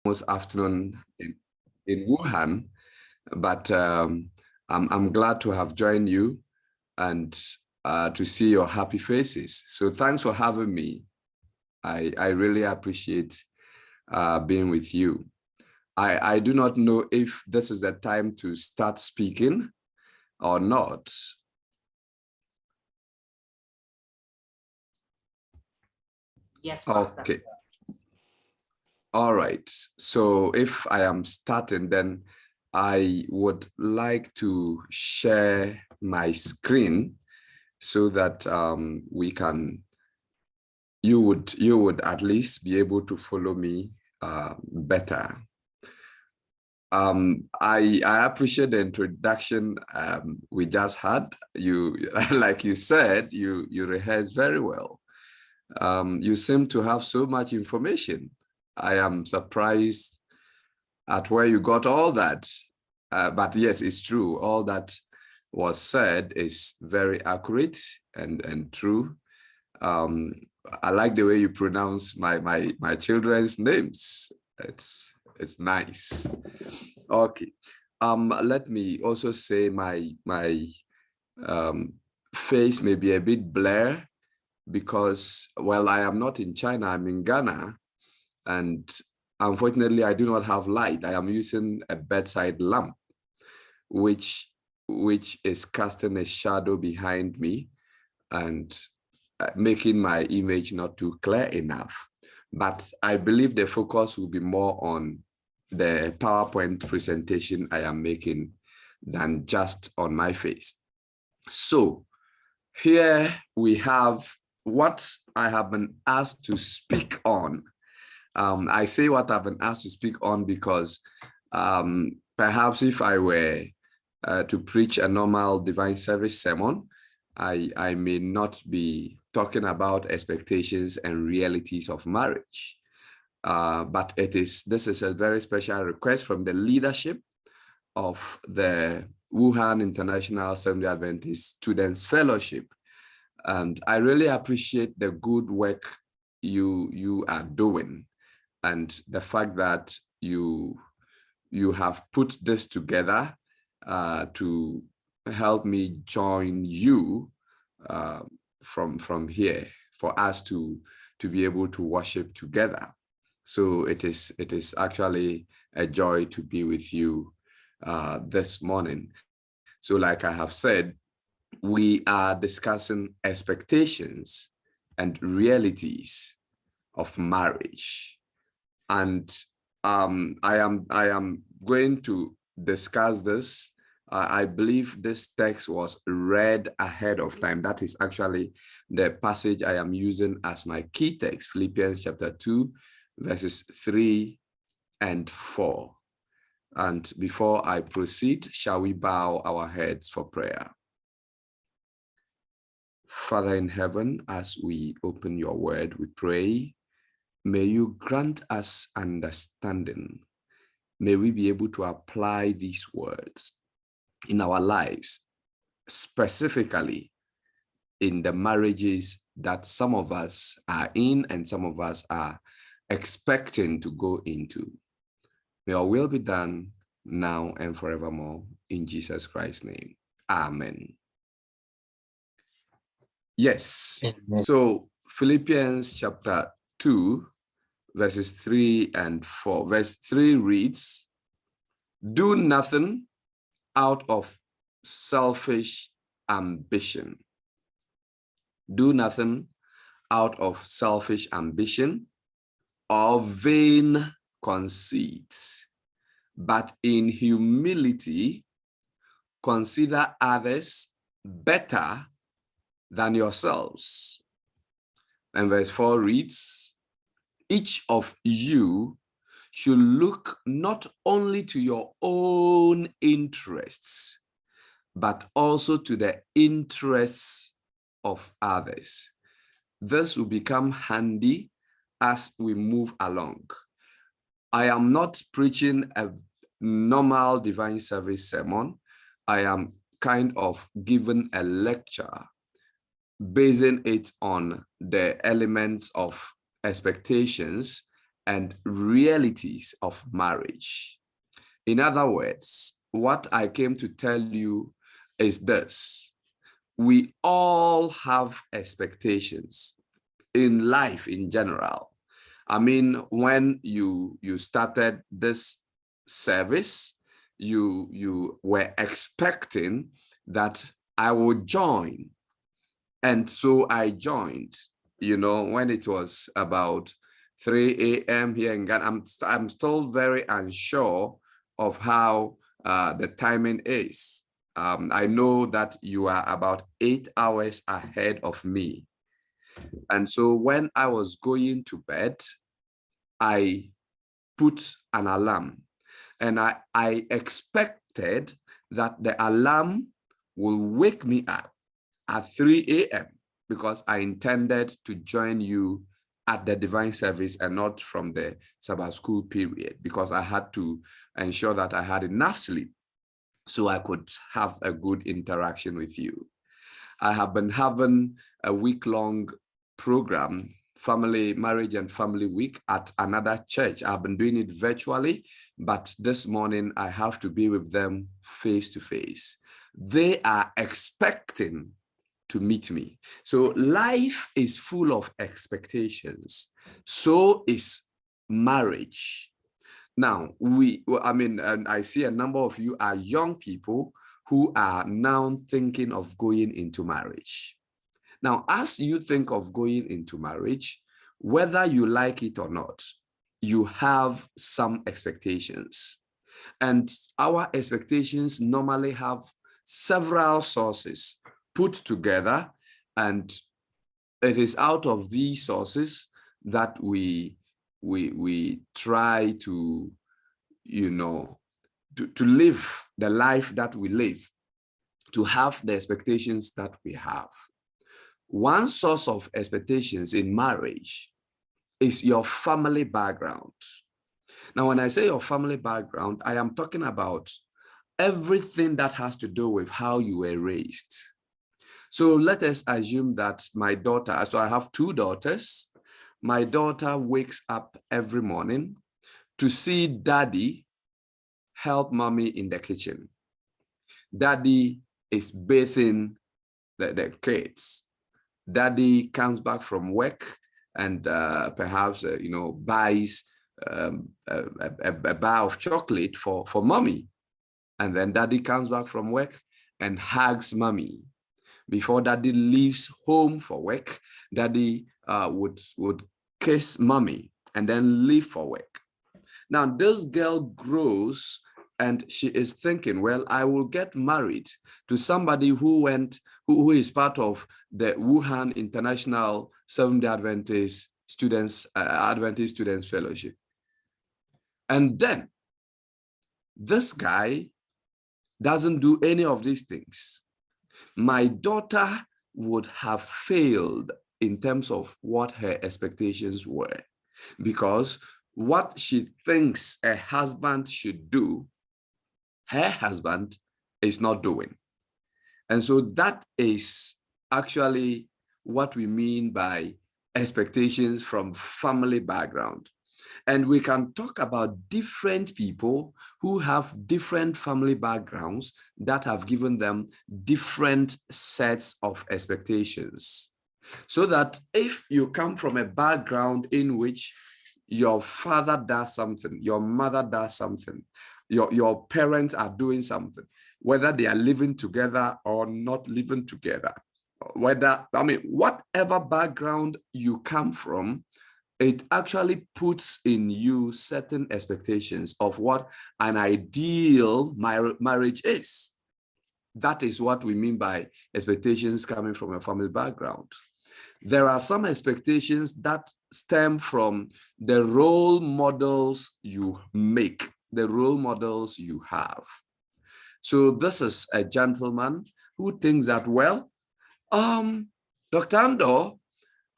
almost afternoon in Wuhan, but I'm glad to have joined you and to see your happy faces. So thanks for having me. I really appreciate being with you. I do not know if this is the time to start speaking or not. Yes, Pastor. Okay. All right. So if I am starting, then I would like to share my screen so that you would at least be able to follow me better. I appreciate the introduction we just had. You, like you said, you rehearsed very well. You seem to have so much information. I am surprised at where you got all that. But yes, it's true. All that was said is very accurate and true. I like the way you pronounce my children's names. It's nice. Okay. Let me also say my face may be a bit blurred because, well, I am not in China, I'm in Ghana, and unfortunately I do not have light. I am using a bedside lamp, which is casting a shadow behind me and making my image not too clear enough. But I believe the focus will be more on the PowerPoint presentation I am making than just on my face. So here we have what I have been asked to speak on. I say what I've been asked to speak on because perhaps if I were to preach a normal divine service sermon, I may not be talking about expectations and realities of marriage. But this is a very special request from the leadership of the Wuhan International Seventh-day Adventist Students Fellowship. And I really appreciate the good work you are doing and the fact that you have put this together to help me join you from here for us to be able to worship together. So it is actually a joy to be with you this morning. So like I have said, we are discussing expectations and realities of marriage. And I am going to discuss this. I believe this text was read ahead of time. That is actually the passage I am using as my key text, Philippians chapter 2, verses 3 and 4. And before I proceed, shall we bow our heads for prayer? Father in heaven, as we open your word, we pray, may you grant us understanding. May we be able to apply these words in our lives, specifically in the marriages that some of us are in and some of us are expecting to go into. May your will be done now and forevermore in Jesus Christ's name. Amen. Yes. Amen. So Philippians chapter 2, verses 3 and 4. Verse 3 reads, "Do nothing out of selfish ambition." Do nothing out of selfish ambition or vain conceit, but in humility consider others better than yourselves. And verse 4 reads, "Each of you should look not only to your own interests, but also to the interests of others." This will become handy as we move along. I am not preaching a normal divine service sermon. I am kind of giving a lecture, basing it on the elements of expectations and realities of marriage. In other words, what I came to tell you is this: we all have expectations in life in general. I mean, when you started this service, you were expecting that I would join. And so I joined, when it was about 3 a.m. here in Ghana. I'm still very unsure of how the timing is. I know that you are about 8 hours ahead of me. And so when I was going to bed, I put an alarm, and I expected that the alarm will wake me up at 3 a.m. because I intended to join you at the divine service and not from the Sabbath school period, because I had to ensure that I had enough sleep so I could have a good interaction with you. I have been having a week-long program, Marriage and Family Week, at another church. I've been doing it virtually, but this morning I have to be with them face to face. They are expecting to meet me. So life is full of expectations. So is marriage. Now, and I see a number of you are young people who are now thinking of going into marriage. Now, as you think of going into marriage, whether you like it or not, you have some expectations. And our expectations normally have several sources put together, and it is out of these sources that we try to live the life that we live, to have the expectations that we have. One source of expectations in marriage is your family background. Now, when I say your family background, I am talking about everything that has to do with how you were raised. So let us assume that my daughter, so I have 2 daughters. My daughter wakes up every morning to see daddy help mommy in the kitchen. Daddy is bathing the kids. Daddy comes back from work and perhaps, buys a bar of chocolate for mommy. And then daddy comes back from work and hugs mommy. Before daddy leaves home for work, daddy would kiss mommy and then leave for work. Now, this girl grows and she is thinking, well, I will get married to somebody who is part of the Wuhan International Seventh-day Adventist Students Fellowship. And then this guy doesn't do any of these things. My daughter would have failed in terms of what her expectations were, because what she thinks a husband should do, her husband is not doing. And so that is actually what we mean by expectations from family background. And we can talk about different people who have different family backgrounds that have given them different sets of expectations. So that if you come from a background in which your father does something, your mother does something, your parents are doing something, whether they are living together or not living together, whatever background you come from, it actually puts in you certain expectations of what an ideal marriage is. That is what we mean by expectations coming from a family background. There are some expectations that stem from the role models you make, the role models you have. So this is a gentleman who thinks that, well, Dr. Andor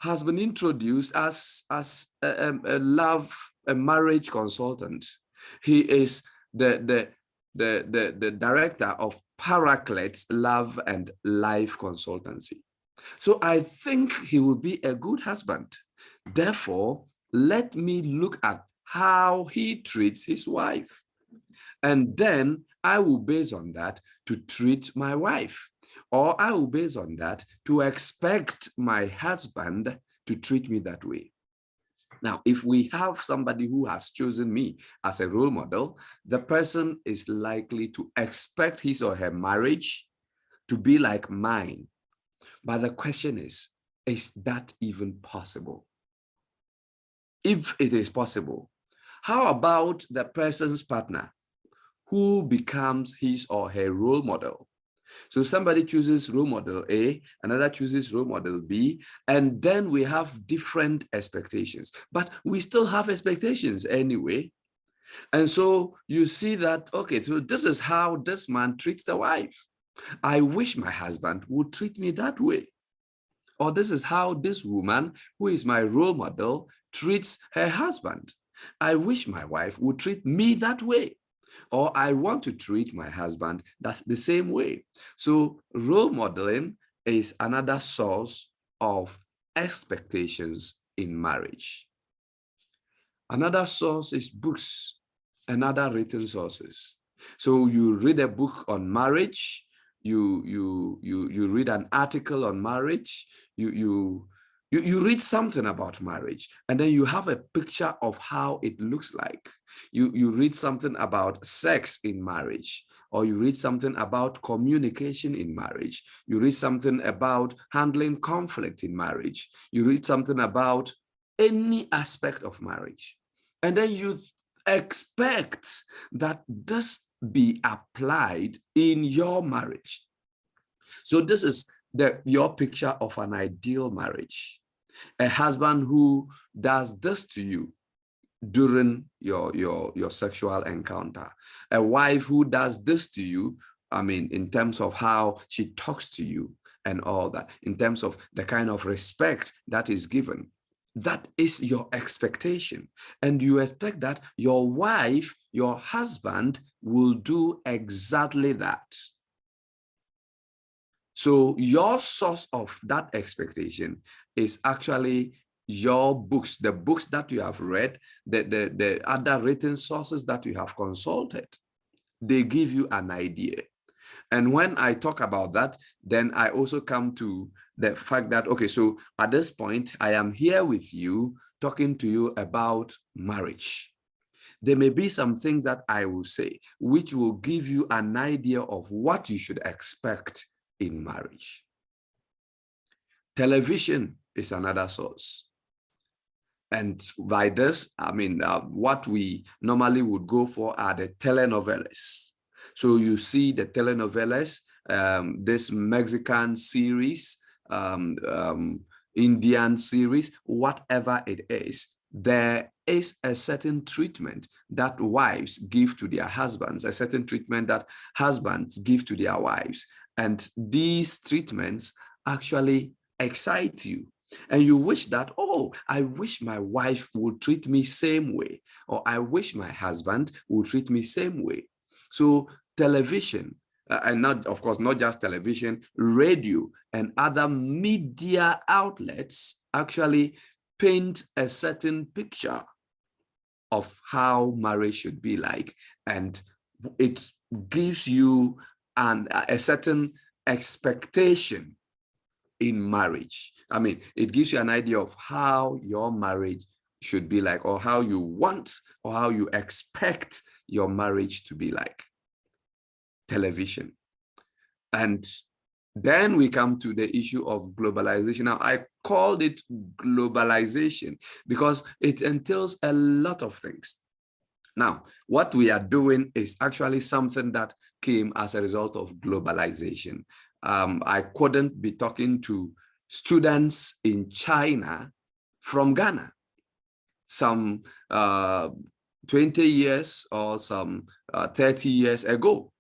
has been introduced as a marriage consultant. He is the director of Paraclete's Love and Life Consultancy. So I think he will be a good husband. Therefore, let me look at how he treats his wife. And then I will base on that to treat my wife. Or I will base on that to expect my husband to treat me that way. Now, if we have somebody who has chosen me as a role model, the person is likely to expect his or her marriage to be like mine. But the question is that even possible? If it is possible, how about the person's partner who becomes his or her role model? So somebody chooses role model A, another chooses role model B, and then we have different expectations, but we still have expectations anyway. And so you see that, okay, so this is how this man treats the wife. I wish my husband would treat me that way. Or this is how this woman, who is my role model, treats her husband. I wish my wife would treat me that way. Or I want to treat my husband the same way. So role modeling is another source of expectations in marriage. Another source is books and other written sources. So you read a book on marriage, you read an article on marriage, you read something about marriage, and then you have a picture of how it looks like. You read something about sex in marriage, or you read something about communication in marriage. You read something about handling conflict in marriage. You read something about any aspect of marriage. And then you expect that this be applied in your marriage. So this is your picture of an ideal marriage. A husband who does this to you during your sexual encounter. A wife who does this to you, I mean, in terms of how she talks to you and all that, in terms of the kind of respect that is given. That is your expectation. And you expect that your wife, your husband, will do exactly that. So your source of that expectation is actually your books, the books that you have read, the other written sources that you have consulted. They give you an idea. And when I talk about that, then I also come to the fact that, okay, so at this point, I am here with you, talking to you about marriage. There may be some things that I will say, which will give you an idea of what you should expect in marriage. Television is another source. And by this, I mean, what we normally would go for are the telenovelas. So you see the telenovelas, this Mexican series, Indian series, whatever it is, there is a certain treatment that wives give to their husbands, a certain treatment that husbands give to their wives. And these treatments actually excite you. And you wish that, oh, I wish my wife would treat me same way, or I wish my husband would treat me same way. So television, and not, of course, not just television, radio and other media outlets actually paint a certain picture of how marriage should be like. And it gives you a certain expectation in marriage. I mean, it gives you an idea of how your marriage should be like, or how you want, or how you expect your marriage to be like. Television. And then we come to the issue of globalization. Now, I called it globalization because it entails a lot of things. Now, what we are doing is actually something that came as a result of globalization. I couldn't be talking to students in China from Ghana some 20 years or some 30 years ago.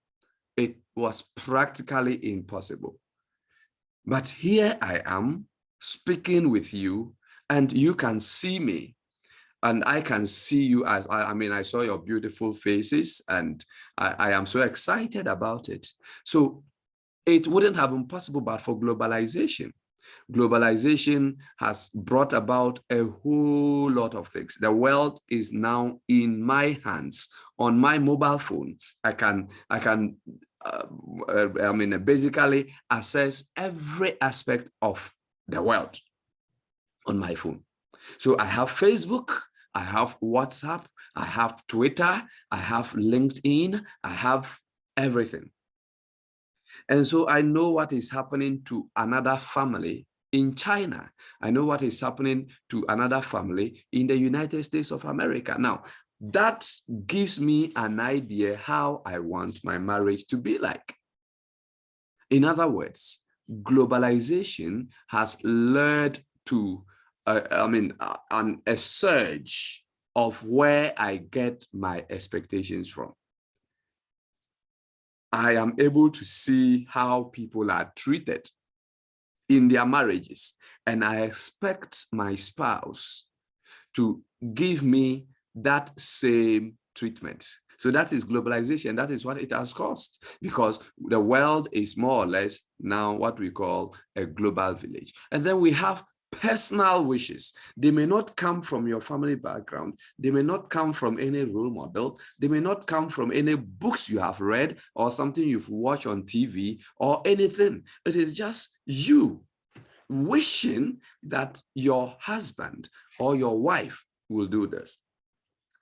It was practically impossible. But here I am speaking with you, and you can see me. And I can see you as, I mean, I saw your beautiful faces, and I am so excited about it. So it wouldn't have been possible but for globalization. Globalization has brought about a whole lot of things. The world is now in my hands on my mobile phone. I can basically access every aspect of the world on my phone. So I have Facebook, I have WhatsApp, I have Twitter, I have LinkedIn, I have everything. And so I know what is happening to another family in China. I know what is happening to another family in the United States of America. Now, that gives me an idea how I want my marriage to be like. In other words, globalization has led to a surge of where I get my expectations from. I am able to see how people are treated in their marriages, and I expect my spouse to give me that same treatment. So that is globalization. That is what it has caused, because the world is more or less now what we call a global village. And then we have personal wishes. They may not come from your family background. They may not come from any role model. They may not come from any books you have read or something you've watched on TV or anything. It is just you wishing that your husband or your wife will do this.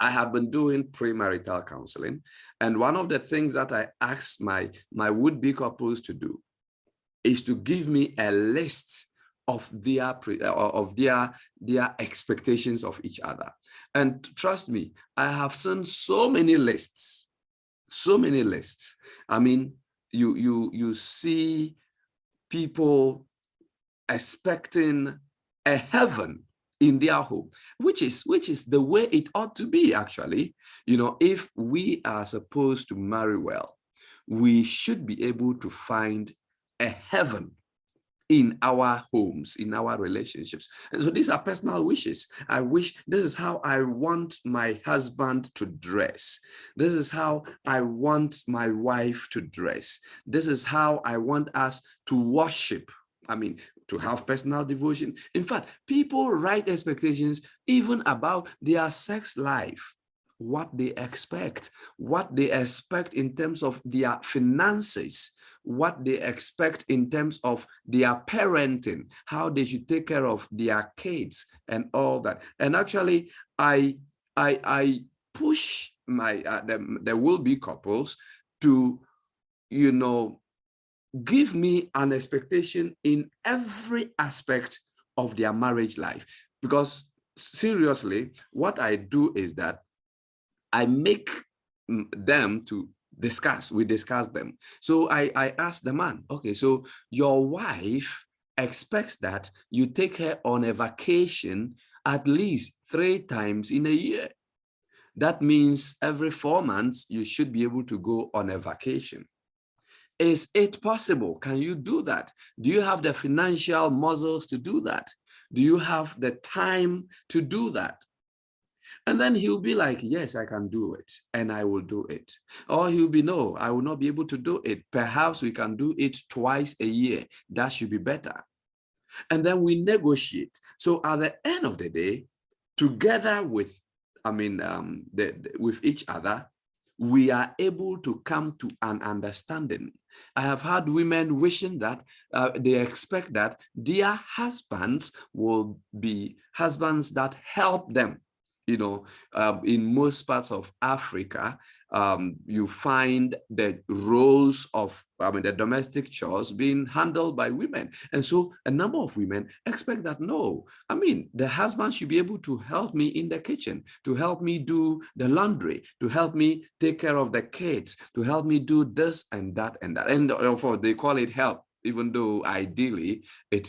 I have been doing premarital counseling, and one of the things that I ask my would-be couples to do is to give me a list of their expectations of each other. And trust me, I have seen so many lists. I mean, you see people expecting a heaven in their home, which is the way it ought to be, actually. You know, if we are supposed to marry well, we should be able to find a heaven in our homes, in our relationships. And so these are personal wishes. I wish this is how I want my husband to dress. This is how I want my wife to dress. This is how I want us to worship. I mean, to have personal devotion. In fact, people write expectations even about their sex life, what they expect in terms of their finances, what they expect in terms of their parenting, how they should take care of their kids and all that. And actually, I push my the will-be couples to, you know, give me an expectation in every aspect of their marriage life. Because seriously, what I do is that I make them to discuss. We discuss them. So I ask the man, okay, so your wife expects that you take her on a vacation at least 3 times in a year. That means every 4 months, you should be able to go on a vacation. Is it possible? Can you do that? Do you have the financial muscles to do that? Do you have the time to do that? And then he'll be like, yes, I can do it, and I will do it. Or he'll be, no, I will not be able to do it. Perhaps we can do it twice a year. That should be better. And then we negotiate. So at the end of the day, together with, with each other, we are able to come to an understanding. I have had women wishing that they expect that their husbands will be husbands that help them. You know, in most parts of Africa, you find the roles of the domestic chores being handled by women. And so a number of women expect that, no, the husband should be able to help me in the kitchen, to help me do the laundry, to help me take care of the kids, to help me do this and that and that. And therefore, they call it help, even though ideally it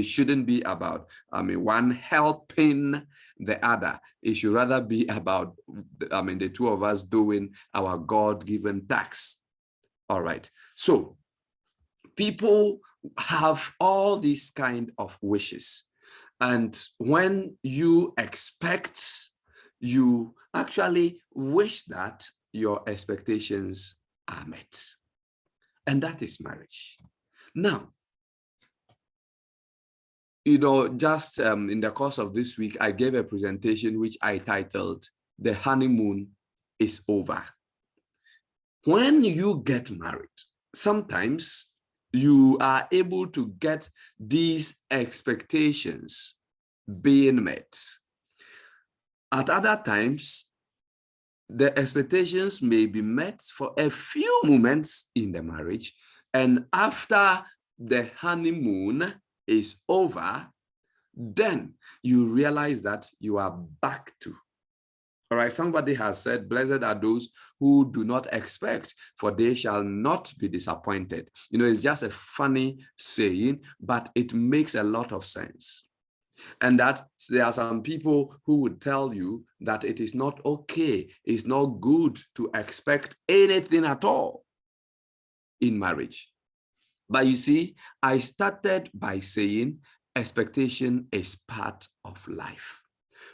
shouldn't be about one helping the other. It should rather be about the two of us doing our God-given task. All right. So people have all these kind of wishes, and when you expect, you actually wish that your expectations are met, and that is marriage. Now, just in the course of this week, I gave a presentation which I titled, "The Honeymoon is Over." When you get married, sometimes you are able to get these expectations being met. At other times, the expectations may be met for a few moments in the marriage, and after the honeymoon is over, then you realize that you are back to. All right, somebody has said, "Blessed are those who do not expect, for they shall not be disappointed." It's just a funny saying, but it makes a lot of sense. And that there are some people who would tell you that it is not okay, it's not good to expect anything at all in marriage. But you see, I started by saying expectation is part of life.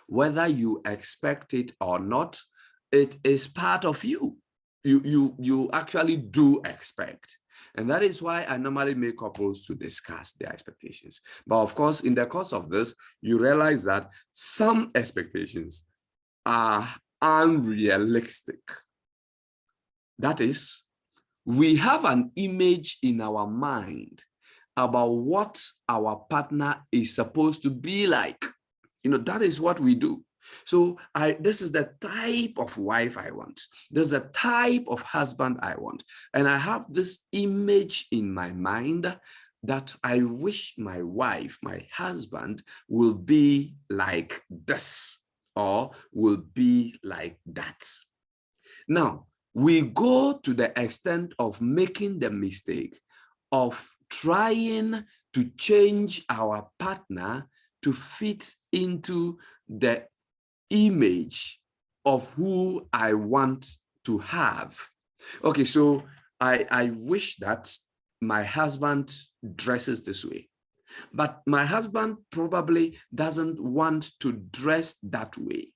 Whether you expect it or not, it is part of you. You actually do expect. And that is why I normally make couples to discuss their expectations. But of course, in the course of this, you realize that some expectations are unrealistic. That is, we have an image in our mind about what our partner is supposed to be like. That is what we do. So this is the type of wife I want. There's a type of husband I want. And I have this image in my mind that I wish my wife, my husband, will be like this or will be like that. Now, we go to the extent of making the mistake of trying to change our partner to fit into the image of who I want to have. Okay, so I wish that my husband dresses this way, but my husband probably doesn't want to dress that way.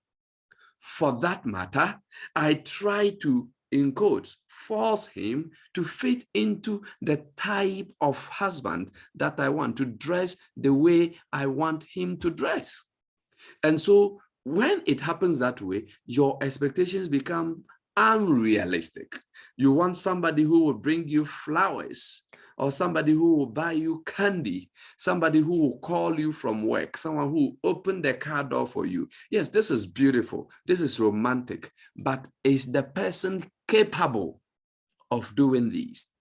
For that matter, I try to, in quotes, force him to fit into the type of husband that I want, to dress the way I want him to dress. And so when it happens that way, your expectations become unrealistic. You want somebody who will bring you flowers, or somebody who will buy you candy, somebody who will call you from work, someone who will open the car door for you. Yes, this is beautiful. This is romantic, but is the person capable of doing these?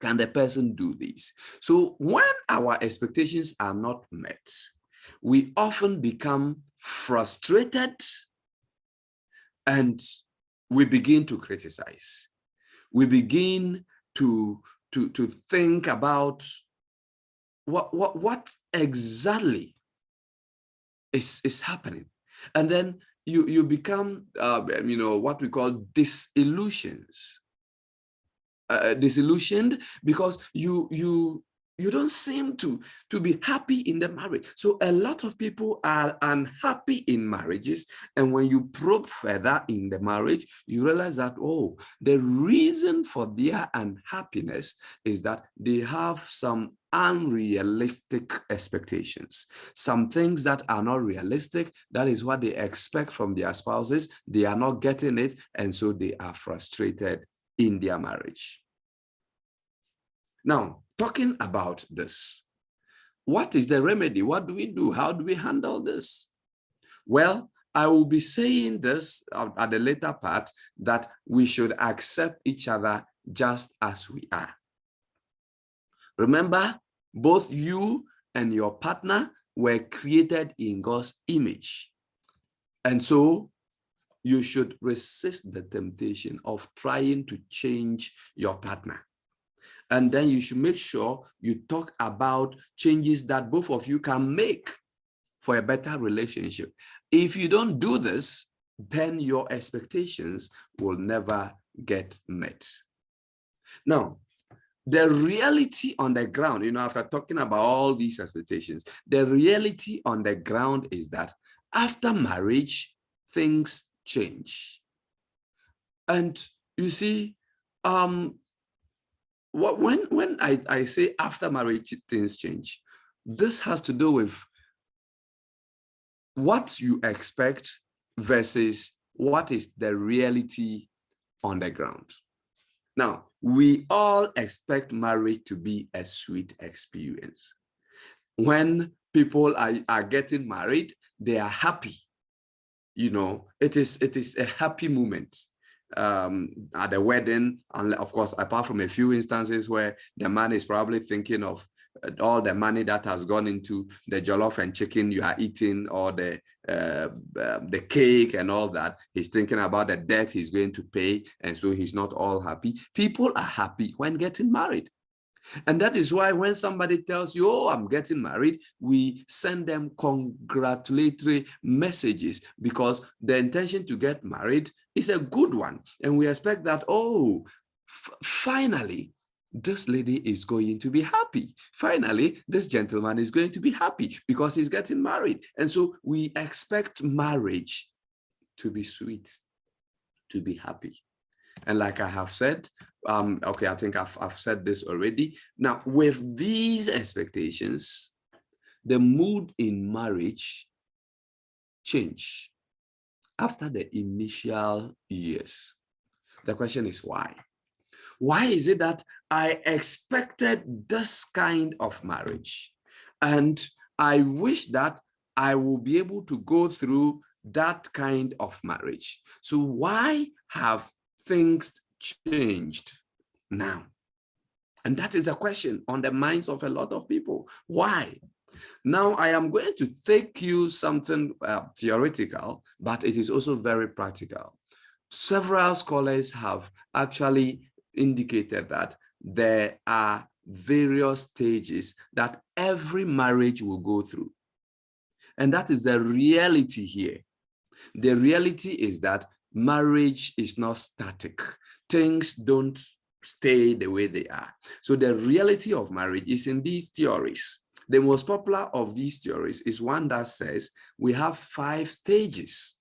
Can the person do this? So when our expectations are not met, we often become frustrated and we begin to criticize. We begin to think about what exactly is happening. And then you become, what we call disillusioned because you don't seem to be happy in the marriage. So a lot of people are unhappy in marriages. And when you probe further in the marriage, you realize that, the reason for their unhappiness is that they have some unrealistic expectations, some things that are not realistic. That is what they expect from their spouses. They are not getting it. And so they are frustrated in their marriage. Now, talking about this, what is the remedy? What do we do? How do we handle this? Well, I will be saying this at the later part, that we should accept each other just as we are. Remember, both you and your partner were created in God's image. And so you should resist the temptation of trying to change your partner. And then you should make sure you talk about changes that both of you can make for a better relationship. If you don't do this, then your expectations will never get met. Now, the reality on the ground, after talking about all these expectations, the reality on the ground is that after marriage, things change. And you see, when I say after marriage, things change, this has to do with what you expect versus what is the reality on the ground. Now, we all expect marriage to be a sweet experience. When people are getting married, they are happy. You know, it is a happy moment at the wedding. And of course, apart from a few instances where the man is probably thinking of all the money that has gone into the jollof and chicken you are eating, or the cake and all that. He's thinking about the debt he's going to pay, and so he's not all happy. People are happy when getting married. And that is why when somebody tells you, oh, I'm getting married, we send them congratulatory messages, because the intention to get married is a good one. And we expect that, oh, finally, this lady is going to be happy. Finally, this gentleman is going to be happy because he's getting married. And so we expect marriage to be sweet, to be happy. And like I have said, okay, I think I've said this already. Now, with these expectations, the mood in marriage change after the initial years. The question is why? Why is it that I expected this kind of marriage, and I wish that I will be able to go through that kind of marriage? So why have things changed now? And that is a question on the minds of a lot of people. Why? Now, I am going to take you something theoretical, but it is also very practical. Several scholars have actually indicated that there are various stages that every marriage will go through. And that is the reality here. The reality is that marriage is not static. Things don't stay the way they are. So the reality of marriage is in these theories. The most popular of these theories is one that says we have 5 stages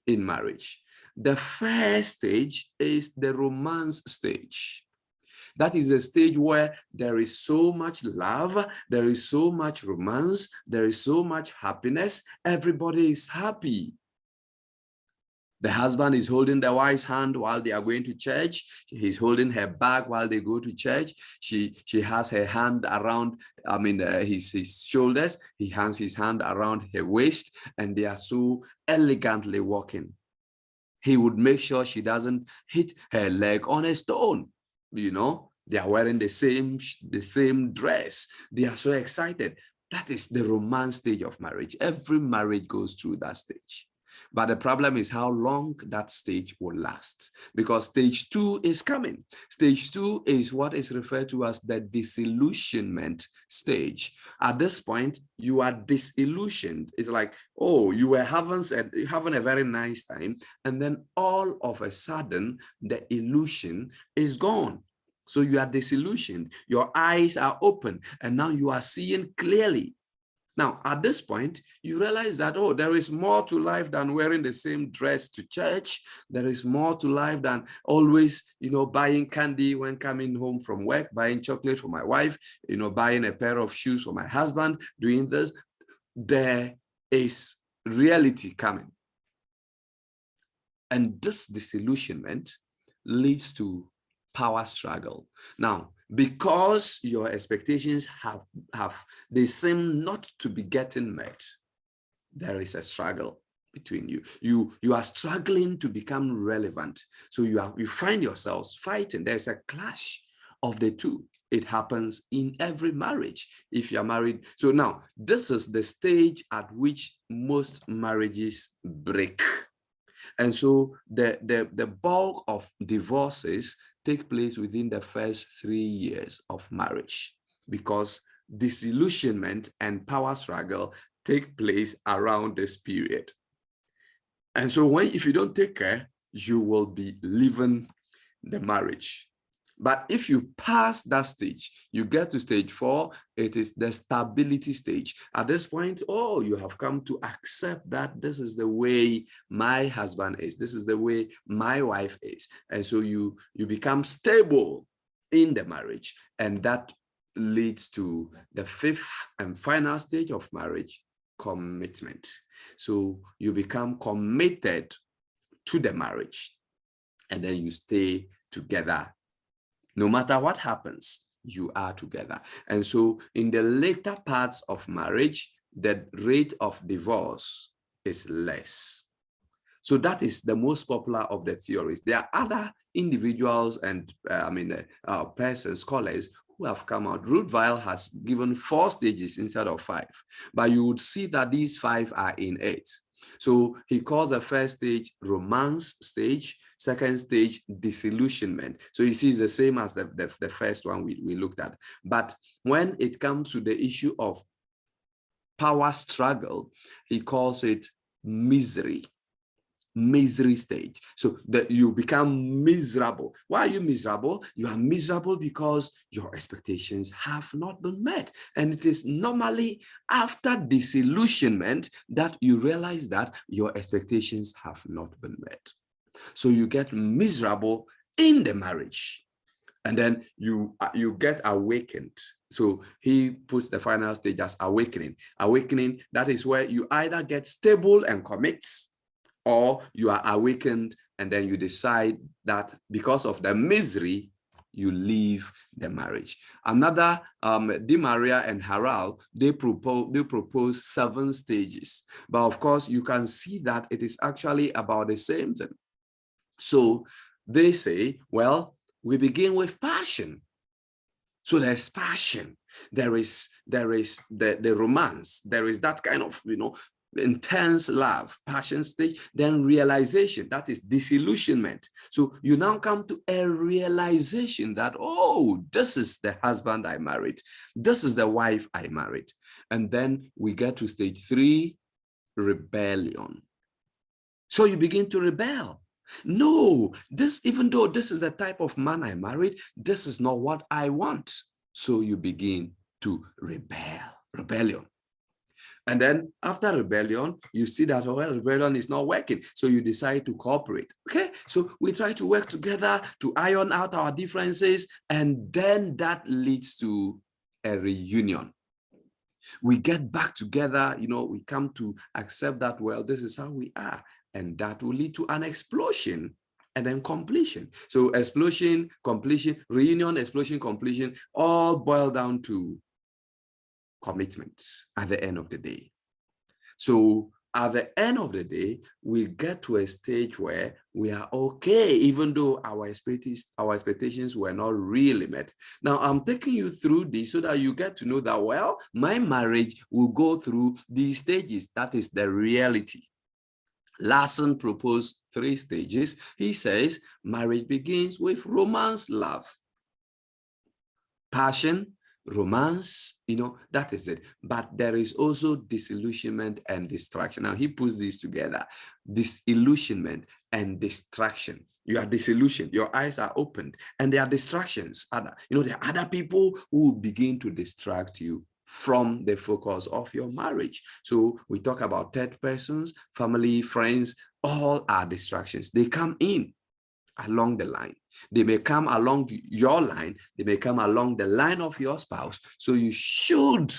in marriage. The first stage is the romance stage. That is a stage where there is so much love, there is so much romance, there is so much happiness. Everybody is happy. The husband is holding the wife's hand while they are going to church. He's holding her bag while they go to church. She has her hand around, his shoulders. He has his hand around her waist, and they are so elegantly walking. He would make sure she doesn't hit her leg on a stone. You know, they are wearing the same dress. They are so excited. That is the romance stage of marriage. Every marriage goes through that stage. But the problem is how long that stage will last, because stage 2 is coming. Stage 2 is what is referred to as the disillusionment stage. At this point, you are disillusioned. It's like, oh, you were having a very nice time, and then all of a sudden, the illusion is gone. So you are disillusioned. Your eyes are open, and now you are seeing clearly. Now, at this point, you realize that, oh, there is more to life than wearing the same dress to church. There is more to life than always, buying candy when coming home from work, buying chocolate for my wife, buying a pair of shoes for my husband, doing this. There is reality coming. And this disillusionment leads to power struggle. Now, because your expectations they seem not to be getting met, there is a struggle between you. You are struggling to become relevant. So you find yourselves fighting. There's a clash of the two. It happens in every marriage if you're married. So now, this is the stage at which most marriages break. And so the bulk of divorces take place within the first 3 years of marriage, because disillusionment and power struggle take place around this period. And so if you don't take care, you will be leaving the marriage. But if you pass that stage, you get to stage 4, it is the stability stage. At this point, you have come to accept that this is the way my husband is. This is the way my wife is. And so you become stable in the marriage. And that leads to the fifth and final stage of marriage, commitment. So you become committed to the marriage, and then you stay together. No matter what happens, you are together. And so in the later parts of marriage, the rate of divorce is less. So that is the most popular of the theories. There are other individuals and persons, scholars who have come out. Rootweil has given 4 stages instead of 5, but you would see that these 5 are in 8. So he calls the first stage romance stage, second stage disillusionment. So you see it's the same as the first one we looked at. But when it comes to the issue of power struggle, he calls it misery stage. So that you become miserable. Why are you miserable? You are miserable because your expectations have not been met. And it is normally after disillusionment that you realize that your expectations have not been met. So you get miserable in the marriage, and then you get awakened. So he puts the final stage as awakening. Awakening, that is where you either get stable and commit, or you are awakened and then you decide that because of the misery, you leave the marriage. Another, Di Maria and Harald, they propose 7 stages. But of course, you can see that it is actually about the same thing. So they say, well, we begin with passion. So there's passion. There is the romance. There is that kind of, intense love, passion stage, then realization, that is disillusionment. So you now come to a realization that, oh, this is the husband I married. This is the wife I married. And then we get to stage 3, rebellion. So you begin to rebel. No, even though this is the type of man I married, this is not what I want. So you begin to rebellion. And then after rebellion, you see that, well, rebellion is not working. So you decide to cooperate. Okay, so we try to work together to iron out our differences. And then that leads to a reunion. We get back together, we come to accept that, well, this is how we are. And that will lead to an explosion and then completion. So explosion, completion, reunion, explosion, completion, all boil down to commitment at the end of the day. So at the end of the day, we get to a stage where we are okay, even though our expectations were not really met. Now, I'm taking you through this so that you get to know that, well, my marriage will go through these stages. That is the reality. Larson proposed 3 stages. He says marriage begins with romance, love, passion, romance, that is it. But there is also disillusionment and distraction. Now he puts these together: disillusionment and distraction. You are disillusioned, your eyes are opened, and there are distractions. There are other people who begin to distract you from the focus of your marriage. So we talk about third persons, family, friends, all are distractions. They come in along the line. They may come along your line. They may come along the line of your spouse. So you should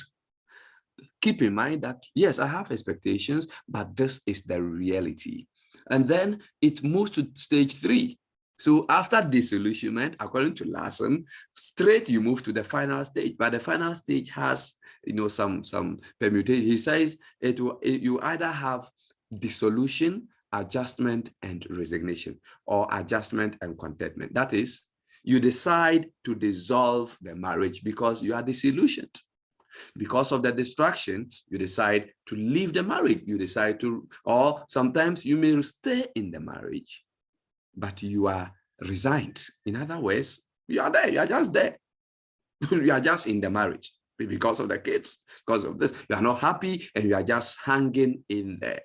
keep in mind that, yes, I have expectations, but this is the reality. And then it moves to stage 3. So after disillusionment, according to Larson, straight you move to the final stage. But the final stage has, some permutation. He says you either have dissolution, adjustment, and resignation, or adjustment and contentment. That is, you decide to dissolve the marriage because you are disillusioned. Because of the distraction, you decide to leave the marriage. You decide to, or sometimes you may stay in the marriage, but you are resigned. In other words, you are there. You are just there. You are just in the marriage because of the kids, because of this. You are not happy and you are just hanging in there.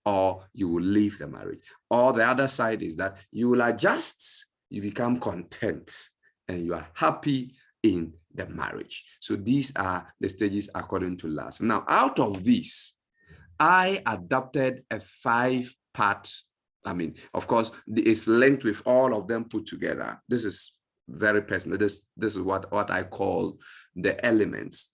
Or you will leave the marriage. Or the other side is that you will adjust, you become content, and you are happy in the marriage. So these are the stages according to Larson. Now, out of these, I adopted a 5-part. Of course, it's linked with all of them put together. This is very personal. This is what I call the elements.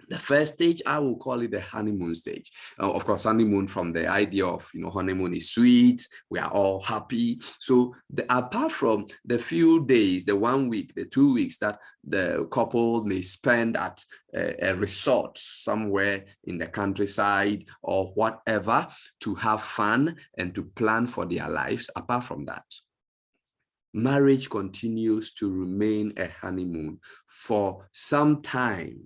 The first stage, I will call it the honeymoon stage. Of course, honeymoon from the idea of, honeymoon is sweet. We are all happy. So apart from the few days, the 1 week, the 2 weeks that the couple may spend at a resort somewhere in the countryside or whatever to have fun and to plan for their lives, apart from that, marriage continues to remain a honeymoon for some time.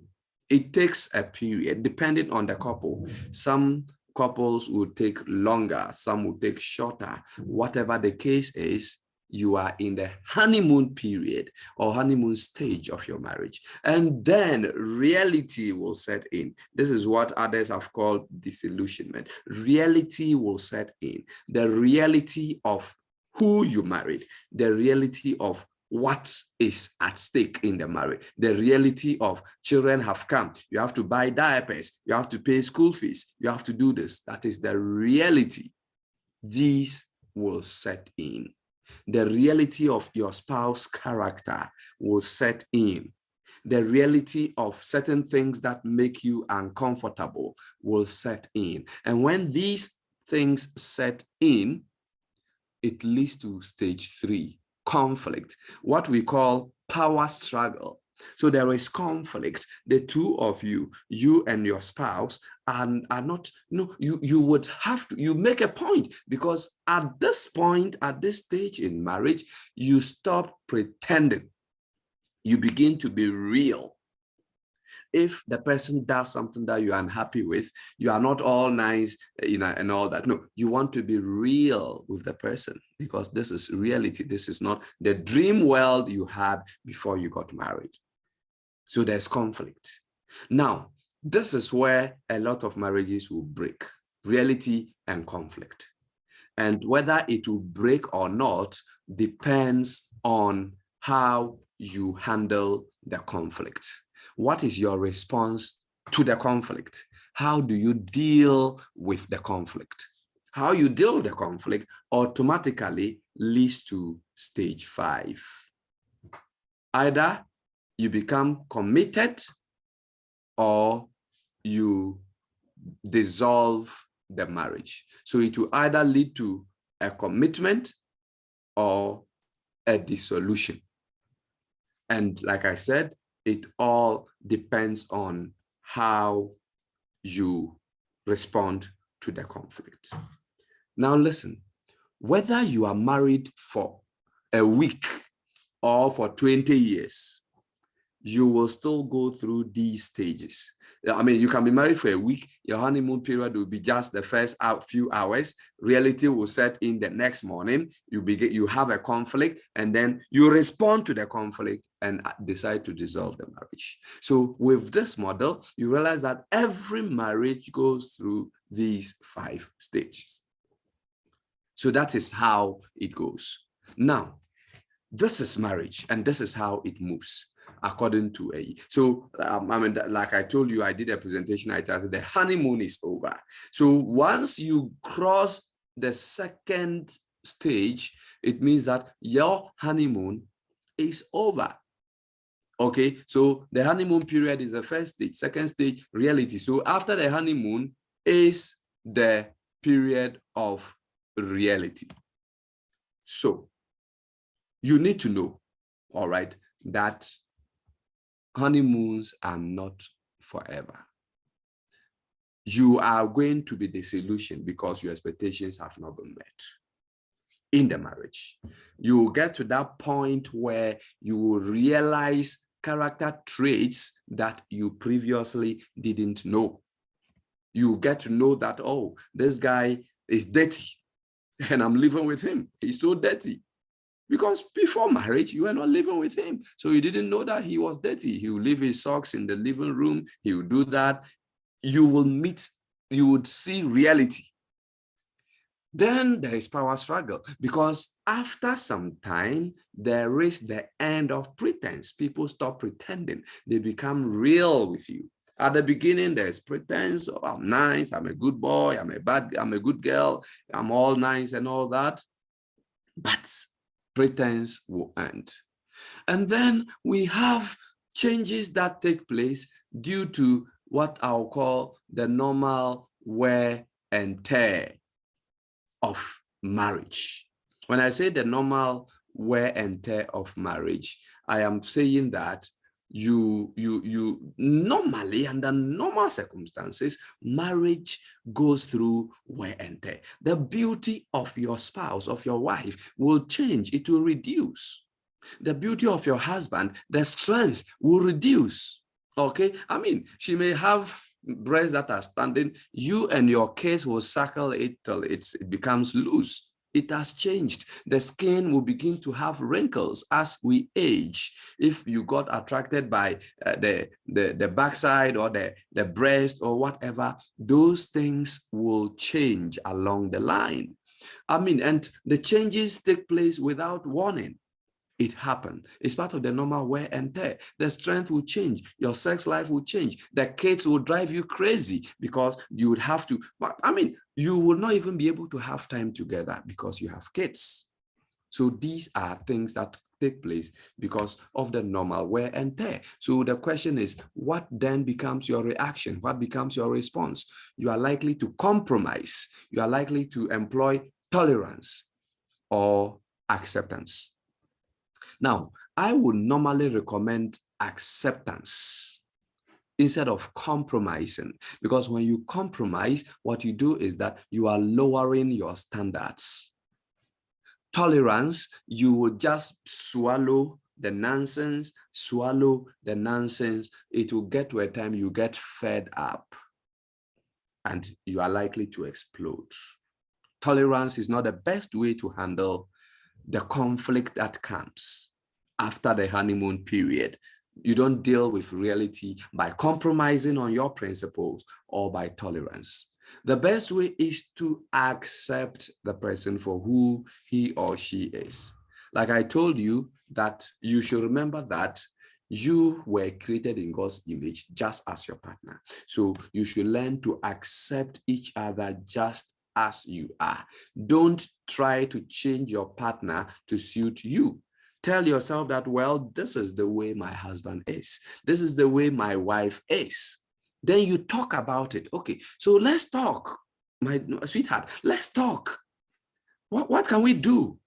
It takes a period, depending on the couple. Some couples will take longer, some will take shorter. Whatever the case is, you are in the honeymoon period or honeymoon stage of your marriage. And then reality will set in. This is what others have called disillusionment. Reality will set in. The reality of who you married, the reality of what is at stake in the marriage, the reality of children have come, you have to buy diapers, you have to pay school fees, you have to do this. That is the reality. These will set in. The reality of your spouse's character will set in. The reality of certain things that make you uncomfortable will set in. And when these things set in, it leads to stage 3, conflict, what we call power struggle. So there is conflict. The two of you and your spouse are not, you would have to, you make a point, because at this point, at this stage in marriage, you stop pretending. You begin to be real. If the person does something that you're unhappy with, you are not all nice, and all that. No, you want to be real with the person, because this is reality. This is not the dream world you had before you got married. So there's conflict. Now, this is where a lot of marriages will break, reality and conflict. And whether it will break or not depends on how you handle the conflict. What is your response to the conflict? How do you deal with the conflict? How you deal with the conflict automatically leads to stage 5. Either you become committed or you dissolve the marriage. So it will either lead to a commitment or a dissolution. And like I said, it all depends on how you respond to the conflict. Now listen, whether you are married for a week or for 20 years, you will still go through these stages. I mean, you can be married for a week, your honeymoon period will be just the first few hours. Reality will set in the next morning. You have a conflict, and then you respond to the conflict and decide to dissolve the marriage. So with this model, you realize that every marriage goes through these 5 stages. So that is how it goes. Now, this is marriage, and this is how it moves. According to I mean, like I told you, I did a presentation, I titled, the honeymoon is over. So once you cross the second stage, it means that your honeymoon is over. Okay, so the honeymoon period is the first stage. Second stage, reality. So after the honeymoon is the period of reality. So you need to know, all right, that honeymoons are not forever. You are going to be disillusioned because your expectations have not been met in the marriage. You will get to that point where you will realize character traits that you previously didn't know. You get to know that, oh, this guy is dirty and I'm living with him. He's so dirty. Because before marriage, you were not living with him. So you didn't know that he was dirty. He would leave his socks in the living room. He would do that. You would see reality. Then there is power struggle, because after some time, there is the end of pretense. People stop pretending. They become real with you. At the beginning, there's pretense. Oh, I'm nice. I'm a good boy. I'm a good girl. I'm all nice and all that. But pretense will end. And then we have changes that take place due to what I'll call the normal wear and tear of marriage. When I say the normal wear and tear of marriage, I am saying that you normally, under normal circumstances, marriage goes through wear and tear. The beauty of your spouse, of your wife, will change. It will reduce. The beauty of your husband, the strength will reduce. Okay, I mean, she may have breasts that are standing. You and your kids will suckle it till it becomes loose. It has changed. The skin will begin to have wrinkles as we age. If you got attracted by the backside or the breast or whatever, those things will change along the line. I mean, and the changes take place without warning. It happened. It's part of the normal wear and tear. The strength will change. Your sex life will change. The kids will drive you crazy because you would have to, I mean, you will not even be able to have time together because you have kids. So these are things that take place because of the normal wear and tear. So the question is, what then becomes your reaction? What becomes your response? You are likely to compromise. You are likely to employ tolerance or acceptance. Now, I would normally recommend acceptance instead of compromising, because when you compromise, what you do is that you are lowering your standards. Tolerance, you will just swallow the nonsense, It will get to a time you get fed up and you are likely to explode. Tolerance is not the best way to handle the conflict that comes after the honeymoon period. You don't deal with reality by compromising on your principles or by tolerance. The best way is to accept the person for who he or she is. Like I told you, that you should remember that you were created in God's image just as your partner. So you should learn to accept each other just as you are. Don't try to change your partner to suit you. Tell yourself that, well, this is the way my husband is. This is the way my wife is. Then you talk about it. Okay, so let's talk, my sweetheart. Let's talk. What can we do?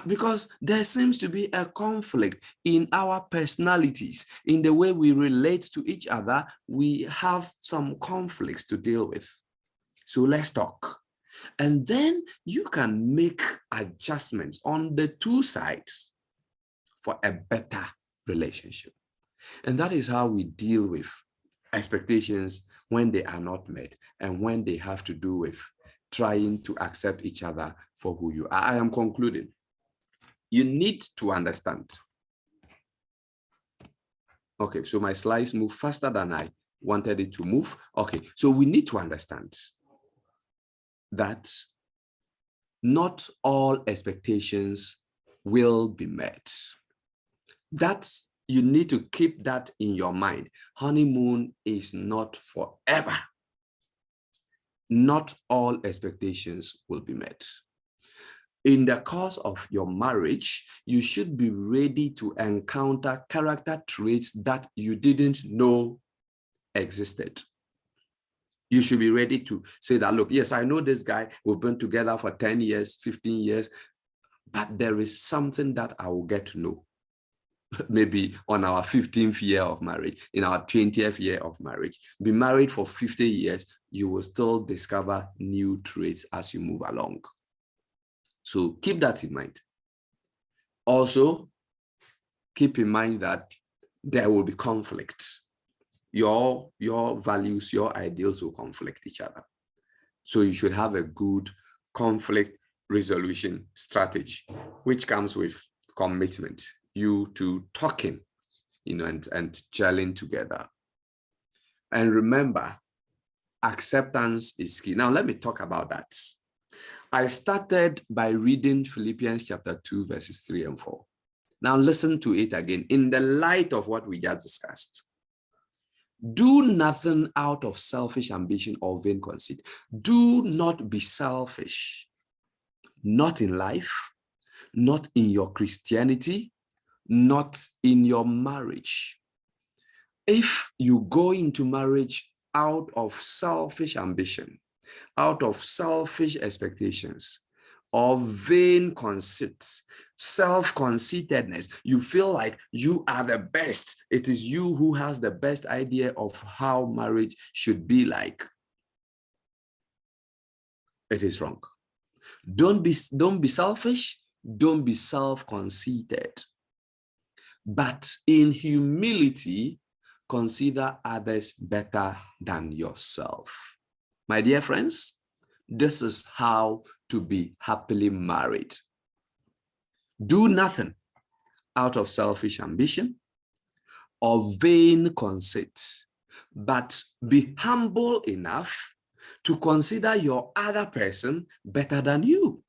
Because there seems to be a conflict in our personalities, in the way we relate to each other. We have some conflicts to deal with. So let's talk. And then you can make adjustments on the two sides for a better relationship. And that is how we deal with expectations when they are not met and when they have to do with trying to accept each other for who you are. I am concluding. You need to understand. Okay, so my slides move faster than I wanted it to move. Okay, so we need to understand that not all expectations will be met. That you need to keep that in your mind. Honeymoon is not forever. Not all expectations will be met. In the course of your marriage, you should be ready to encounter character traits that you didn't know existed. You should be ready to say that, look, yes, I know this guy, we've been together for 10 years, 15 years, but there is something that I will get to know. Maybe on our 15th year of marriage, in our 20th year of marriage. Be married for 50 years, you will still discover new traits as you move along. So keep that in mind. Also, keep in mind that there will be conflict. Your values, your ideals will conflict each other. So you should have a good conflict resolution strategy, which comes with commitment, you two talking, and gelling together. And remember, acceptance is key. Now, let me talk about that. I started by reading Philippians chapter 2, verses 3 and 4. Now listen to it again in the light of what we just discussed. Do nothing out of selfish ambition or vain conceit. Do not be selfish, not in life, not in your Christianity, not in your marriage. If you go into marriage out of selfish ambition, out of selfish expectations, or vain conceits, self-conceitedness, you feel like you are the best. It is you who has the best idea of how marriage should be like. It is wrong. Don't be selfish. Don't be self-conceited. But in humility, consider others better than yourself. My dear friends, this is how to be happily married. Do nothing out of selfish ambition or vain conceit, but be humble enough to consider your other person better than you.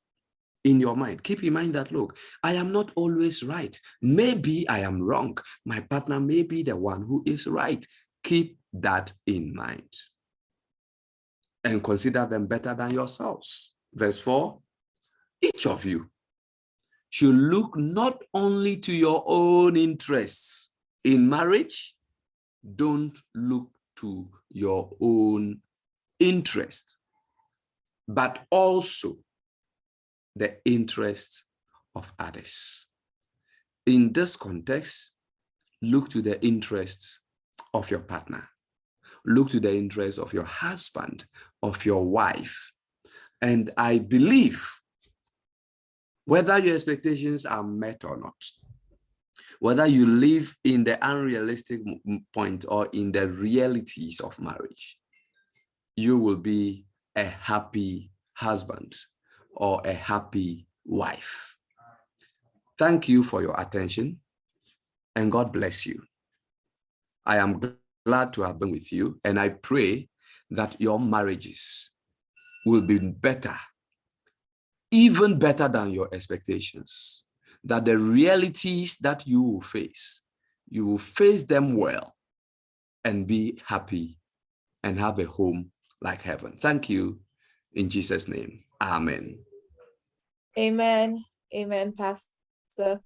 In your mind, keep in mind that, look, I am not always right. Maybe I am wrong. My partner may be the one who is right. Keep that in mind. And consider them better than yourselves. Verse 4, each of you should look not only to your own interests. In marriage, don't look to your own interest, but also the interests of others. In this context, look to the interests of your partner. Look to the interests of your husband, of your wife. And I believe, whether your expectations are met or not, whether you live in the unrealistic point or in the realities of marriage, you will be a happy husband or a happy wife. Thank you for your attention, and God bless you. I am glad to have been with you, and I pray that your marriages will be better, even better than your expectations, that the realities that you will face them well and be happy and have a home like heaven. Thank you. In Jesus' name, amen. Amen. Amen, Pastor.